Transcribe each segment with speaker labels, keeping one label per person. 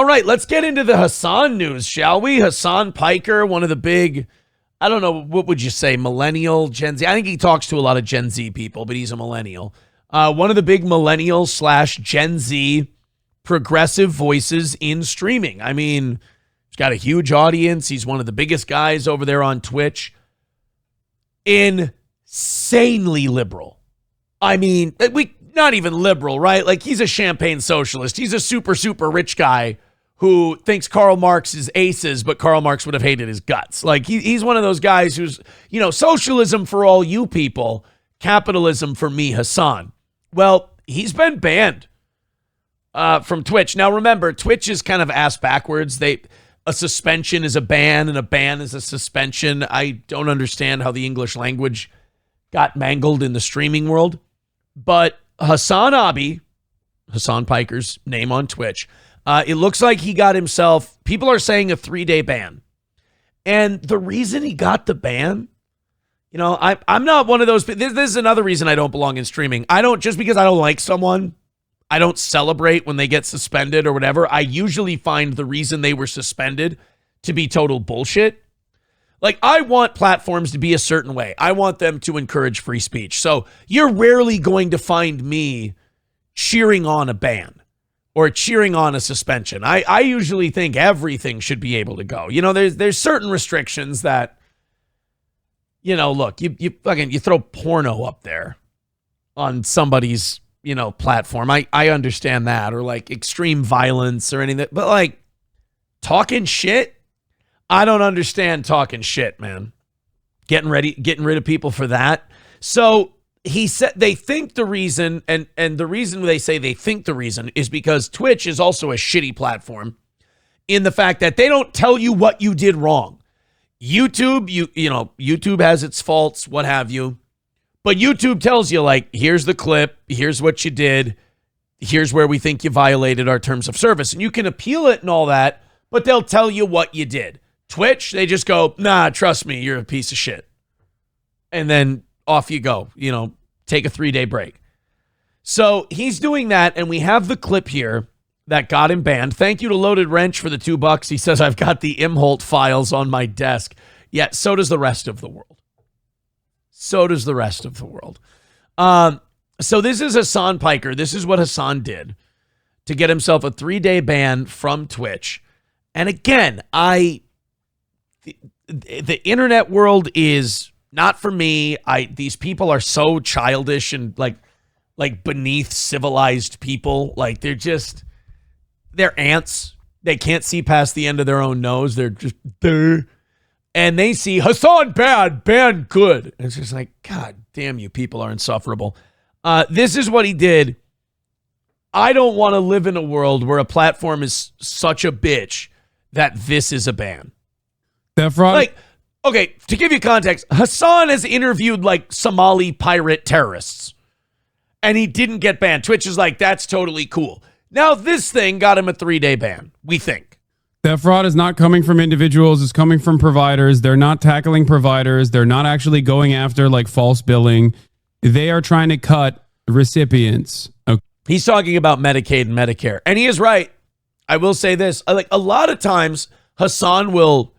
Speaker 1: All right, let's get into the Hasan news, shall we? Hasan Piker, one of the big, I don't know, what would you say, millennial, Gen Z? I think he talks to a lot of Gen Z people, but he's a millennial. One of the big millennial / Gen Z progressive voices in streaming. I mean, he's got a huge audience. He's one of the biggest guys over there on Twitch. Insanely liberal. I mean, not even liberal, right? Like, he's a champagne socialist. He's a super, super rich guy who thinks Karl Marx is aces, but Karl Marx would have hated his guts. Like, he's one of those guys who's, socialism for all you people, capitalism for me, Hasan. Well, he's been banned from Twitch. Now, remember, Twitch is kind of ass backwards. A suspension is a ban, and a ban is a suspension. I don't understand how the English language got mangled in the streaming world. But Hasan Piker's name on Twitch, it looks like he got himself, people are saying, a 3-day ban. And the reason he got the ban, I'm not one of those. This is another reason I don't belong in streaming. Just because I don't like someone, I don't celebrate when they get suspended or whatever. I usually find the reason they were suspended to be total bullshit. Like, I want platforms to be a certain way. I want them to encourage free speech. So you're rarely going to find me cheering on a ban or cheering on a suspension. I usually think everything should be able to go. There's certain restrictions that, look, you throw porno up there on somebody's, platform. I understand that, or like extreme violence or anything, but like talking shit, I don't understand talking shit, man. Getting rid of people for that. So he said they think the reason, and the reason they say they think the reason is because Twitch is also a shitty platform in the fact that they don't tell you what you did wrong. YouTube, YouTube has its faults, what have you. But YouTube tells you, like, here's the clip, here's what you did, here's where we think you violated our terms of service. And you can appeal it and all that, but they'll tell you what you did. Twitch, they just go, nah, trust me, you're a piece of shit. And then off you go, take a 3-day break. So he's doing that, and we have the clip here that got him banned. Thank you to Loaded Wrench for the $2. He says, I've got the Imholt files on my desk. Yeah, so does the rest of the world. So this is Hasan Piker. This is what Hasan did to get himself a 3-day ban from Twitch. And again, the internet world is not for me. These people are so childish and like beneath civilized people. Like, they're ants. They can't see past the end of their own nose. They're just there. And they see Hasan bad, ban good. And it's just like, God damn, you people are insufferable. This is what he did. I don't want to live in a world where a platform is such a bitch that this is a ban. Like, okay, to give you context, Hasan has interviewed like Somali pirate terrorists, and he didn't get banned. Twitch is like, that's totally cool. Now this thing got him a 3-day ban, we think.
Speaker 2: That fraud is not coming from individuals. It's coming from providers. They're not tackling providers. They're not actually going after like false billing. They are trying to cut recipients. Okay.
Speaker 1: He's talking about Medicaid and Medicare. And he is right. I will say this. Like, a lot of times Hasan will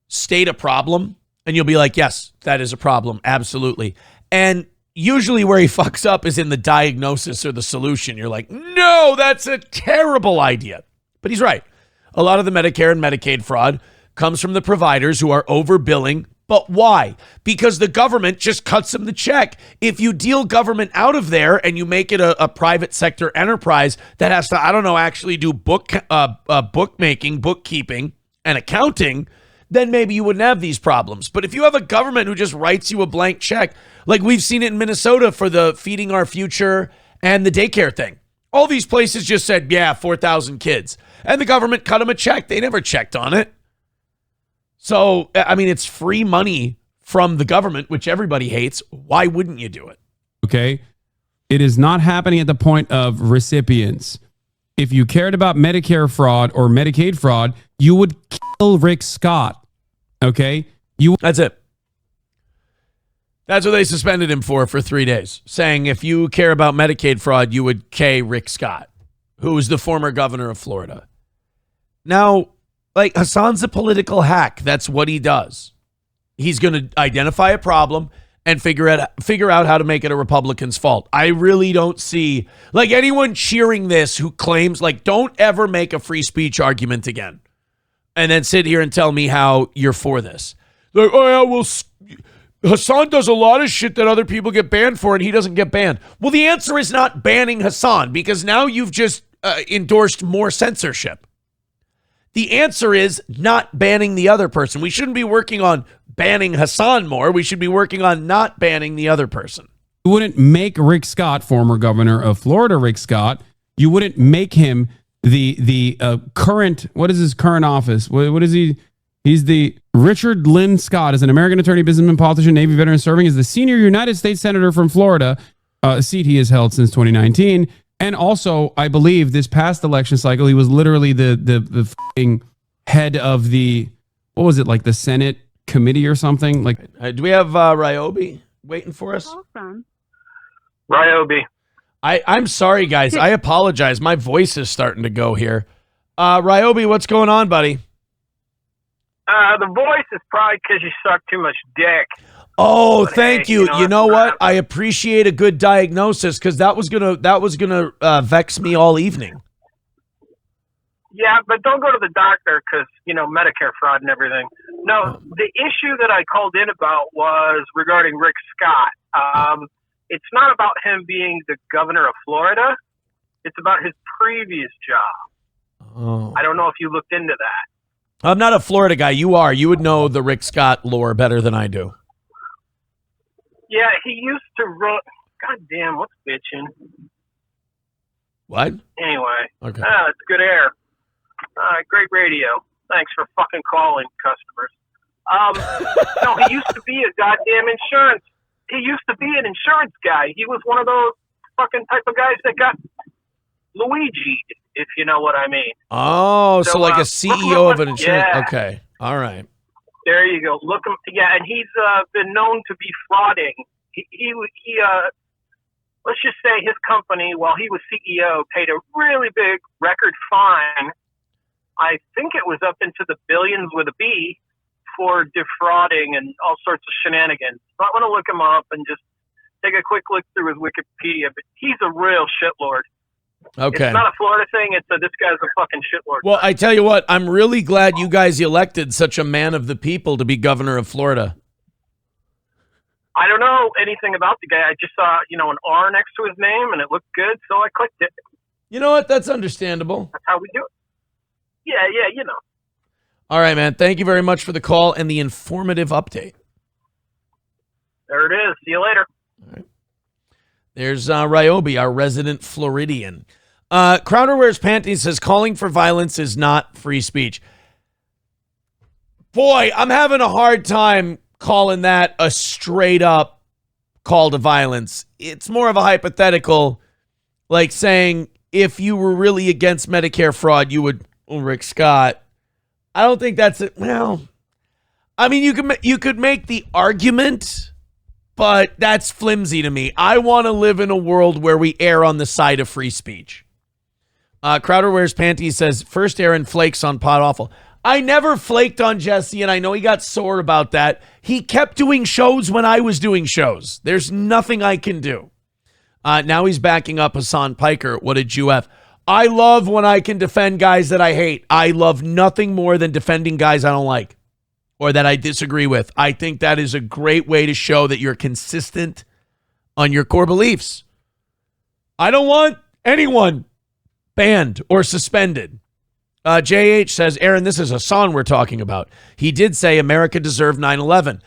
Speaker 1: state a problem and you'll be like, yes, that is a problem. Absolutely. And usually where he fucks up is in the diagnosis or the solution. You're like, no, that's a terrible idea. But he's right. A lot of the Medicare and Medicaid fraud comes from the providers who are overbilling. But why? Because the government just cuts them the check. If you deal government out of there and you make it a private sector enterprise that has to, actually do bookmaking, bookkeeping, and accounting, then maybe you wouldn't have these problems. But if you have a government who just writes you a blank check, like we've seen it in Minnesota for the Feeding Our Future and the daycare thing. All these places just said, yeah, 4,000 kids. And the government cut them a check. They never checked on it. So, I mean, it's free money from the government, which everybody hates. Why wouldn't you do it?
Speaker 2: Okay. It is not happening at the point of recipients. If you cared about Medicare fraud or Medicaid fraud, you would kill Rick Scott. Okay?
Speaker 1: That's it. That's what they suspended him for 3 days, saying if you care about Medicaid fraud, you would K Rick Scott, who was the former governor of Florida. Now, like, Hasan's a political hack. That's what he does. He's going to identify a problem and figure out how to make it a Republican's fault. I really don't see, like, anyone cheering this who claims, like, don't ever make a free speech argument again and then sit here and tell me how you're for this. Like, oh yeah, well, Hasan does a lot of shit that other people get banned for and he doesn't get banned. Well, the answer is not banning Hasan, because now you've just endorsed more censorship. The answer is not banning the other person. We shouldn't be working on banning Hasan more. We should be working on not banning the other person.
Speaker 2: You wouldn't make Rick Scott, former governor of Florida, Rick Scott, you wouldn't make him the current, what is his current office? What is he? He's the Richard Lynn Scott, is an American attorney, businessman, politician, Navy veteran, serving as the senior United States Senator from Florida, a seat he has held since 2019. And also, I believe this past election cycle, he was literally the f***ing head of the, what was it, like the Senate committee or something? Like,
Speaker 1: do we have Ryobi waiting for us?
Speaker 3: Awesome.
Speaker 4: Ryobi.
Speaker 1: I'm sorry, guys. I apologize. My voice is starting to go here. Ryobi, what's going on, buddy?
Speaker 4: The voice is probably because you suck too much dick.
Speaker 1: Oh,
Speaker 4: But
Speaker 1: thank
Speaker 4: hey,
Speaker 1: you. You know what?
Speaker 4: happens.
Speaker 1: I appreciate a good diagnosis, because that was gonna vex me all evening.
Speaker 4: Yeah, but don't go to the doctor because, Medicare fraud and everything. No, the issue that I called in about was regarding Rick Scott. It's not about him being the governor of Florida. It's about his previous job.
Speaker 1: Oh.
Speaker 4: I don't know if you looked into that.
Speaker 1: I'm not a Florida guy. You are. You would know the Rick Scott lore better than I do.
Speaker 4: Yeah, he used to run. God damn, what's bitching?
Speaker 1: What?
Speaker 4: Anyway,
Speaker 1: Okay.
Speaker 4: it's good air. Great radio. Thanks for fucking calling, customers. No, he used to be a goddamn insurance. He used to be an insurance guy. He was one of those fucking type of guys that got Luigi'd, if you know what I mean.
Speaker 1: Oh, so like a
Speaker 4: look
Speaker 1: CEO of an insurance.
Speaker 4: yeah.
Speaker 1: Okay. All right.
Speaker 4: There you go. Look him. Yeah, and he's been known to be frauding. He let's just say his company, while he was CEO, paid a really big record fine. I think it was up into the billions with a B for defrauding and all sorts of shenanigans. So I want to look him up and just take a quick look through his Wikipedia. But he's a real shitlord.
Speaker 1: Okay.
Speaker 4: It's not a Florida thing. It's this guy's a fucking shitlord.
Speaker 1: Well, I tell you what, I'm really glad you guys elected such a man of the people to be governor of Florida.
Speaker 4: I don't know anything about the guy. I just saw, an R next to his name, and it looked good, so I clicked it.
Speaker 1: You know what? That's understandable.
Speaker 4: That's how we do it. Yeah,
Speaker 1: All right, man. Thank you very much for the call and the informative update.
Speaker 4: There it is. See you later.
Speaker 1: There's Ryobi, our resident Floridian. Crowder Wears Panties says calling for violence is not free speech. Boy, I'm having a hard time calling that a straight up call to violence. It's more of a hypothetical, like saying if you were really against Medicare fraud, you would, Rick Scott. I don't think that's it. Well, I mean, you could make the argument, but that's flimsy to me. I want to live in a world where we err on the side of free speech. Crowder Wears Panties says, first Aaron flakes on Pot Awful. I never flaked on Jesse, and I know he got sore about that. He kept doing shows when I was doing shows. There's nothing I can do. Now he's backing up Hasan Piker. What did you have? I love when I can defend guys that I hate. I love nothing more than defending guys I don't like or that I disagree with. I think that is a great way to show that you're consistent on your core beliefs. I don't want anyone banned or suspended. JH says, Aaron, this is Hasan we're talking about. He did say America deserved 9/11.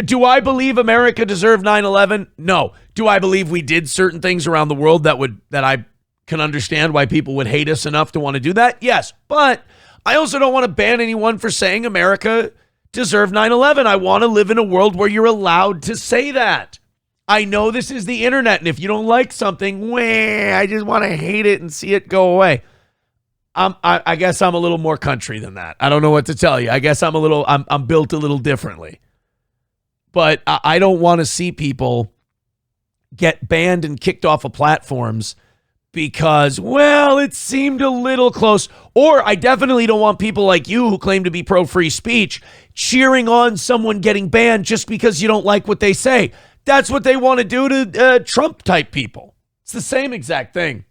Speaker 1: Do I believe America deserved 9/11? No. Do I believe we did certain things around the world that I can understand why people would hate us enough to want to do that? Yes. But I also don't want to ban anyone for saying America deserved 9/11. I want to live in a world where you're allowed to say that. I know this is the internet, and if you don't like something, I just want to hate it and see it go away. I guess I'm a little more country than that. I don't know what to tell you. I guess I'm built a little differently. But I don't want to see people get banned and kicked off of platforms because, well, it seemed a little close. Or I definitely don't want people like you who claim to be pro-free speech cheering on someone getting banned just because you don't like what they say. That's what they want to do to Trump-type people. It's the same exact thing.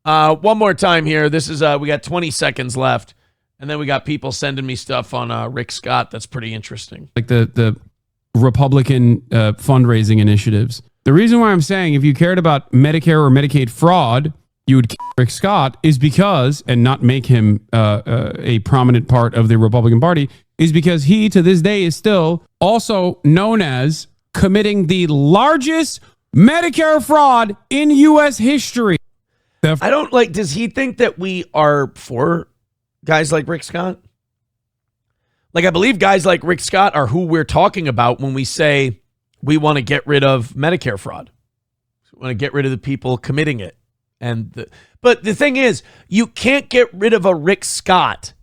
Speaker 1: One more time here. This is we got 20 seconds left, and then we got people sending me stuff on Rick Scott. That's pretty interesting.
Speaker 2: Like the Republican fundraising initiatives. The reason why I'm saying if you cared about Medicare or Medicaid fraud, you would kill Rick Scott is because, and not make him a prominent part of the Republican Party, is because he, to this day, is still also known as committing the largest Medicare fraud in U.S. history.
Speaker 1: I don't like, does he think that we are for guys like Rick Scott? Like, I believe guys like Rick Scott are who we're talking about when we say we want to get rid of Medicare fraud. We want to get rid of the people committing it. But the thing is, you can't get rid of a Rick Scott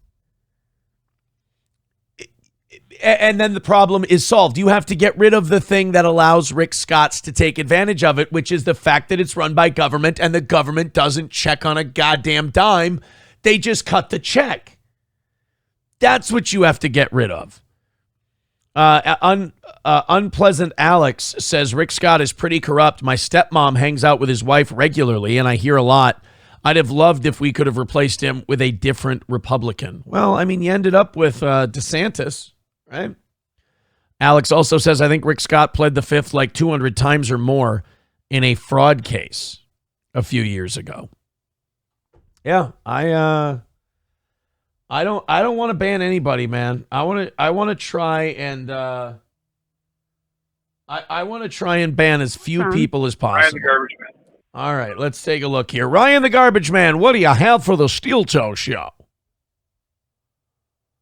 Speaker 1: and then the problem is solved. You have to get rid of the thing that allows Rick Scotts to take advantage of it, which is the fact that it's run by government and the government doesn't check on a goddamn dime. They just cut the check. That's what you have to get rid of. Unpleasant Alex says Rick Scott is pretty corrupt. My stepmom hangs out with his wife regularly, and I hear a lot. I'd have loved if we could have replaced him with a different Republican. Well, I mean, you ended up with DeSantis, right? Alex also says, I think Rick Scott pled the fifth like 200 times or more in a fraud case a few years ago. Yeah, I don't want to ban anybody, man. I want to try and I want to try and ban as few people as possible.
Speaker 3: Ryan the Garbage Man.
Speaker 1: All right, let's take a look here. Ryan the Garbage Man, what do you have for the Steel Toe Show?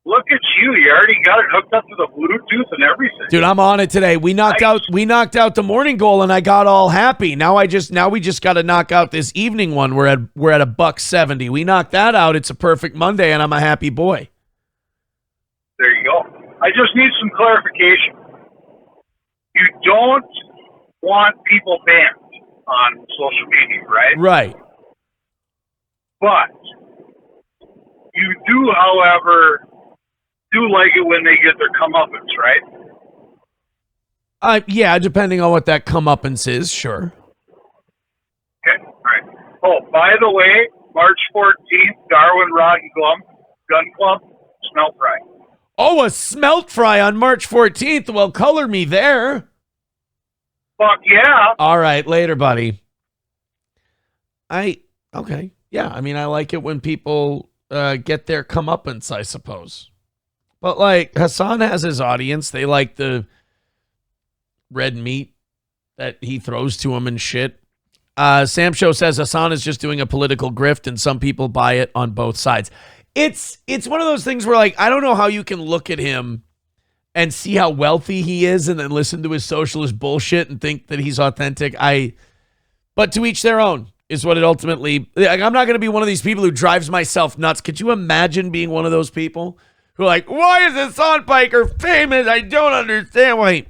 Speaker 3: Look at you! You already got it hooked up to the Bluetooth and everything.
Speaker 1: Dude, I'm on it today. We knocked out the morning goal, and I got all happy. Now we just got to knock out this evening one. We're at $170. We knocked that out. It's a perfect Monday, and I'm a happy boy.
Speaker 3: There you go. I just need some clarification. You don't want people banned on social media, right?
Speaker 1: Right.
Speaker 3: But you do, however, like it when they get their comeuppance, right?
Speaker 1: Yeah, depending on what that comeuppance is, sure.
Speaker 3: Okay, all right. Oh, by the way, March 14th, Darwin Rod and Gun Club, smelt fry.
Speaker 1: Oh, a smelt fry on March 14th. Well, color me there.
Speaker 3: Fuck yeah.
Speaker 1: All right, later, buddy. Okay. Yeah, I mean, I like it when people get their comeuppance, I suppose. But, like, Hasan has his audience. They like the red meat that he throws to him and shit. Sam Show says Hasan is just doing a political grift, and some people buy it on both sides. It's one of those things where, like, I don't know how you can look at him and see how wealthy he is and then listen to his socialist bullshit and think that he's authentic. But to each their own is what it ultimately... Like, I'm not going to be one of these people who drives myself nuts. Could you imagine being one of those people who are like, why is Hasan Piker famous? I don't understand why.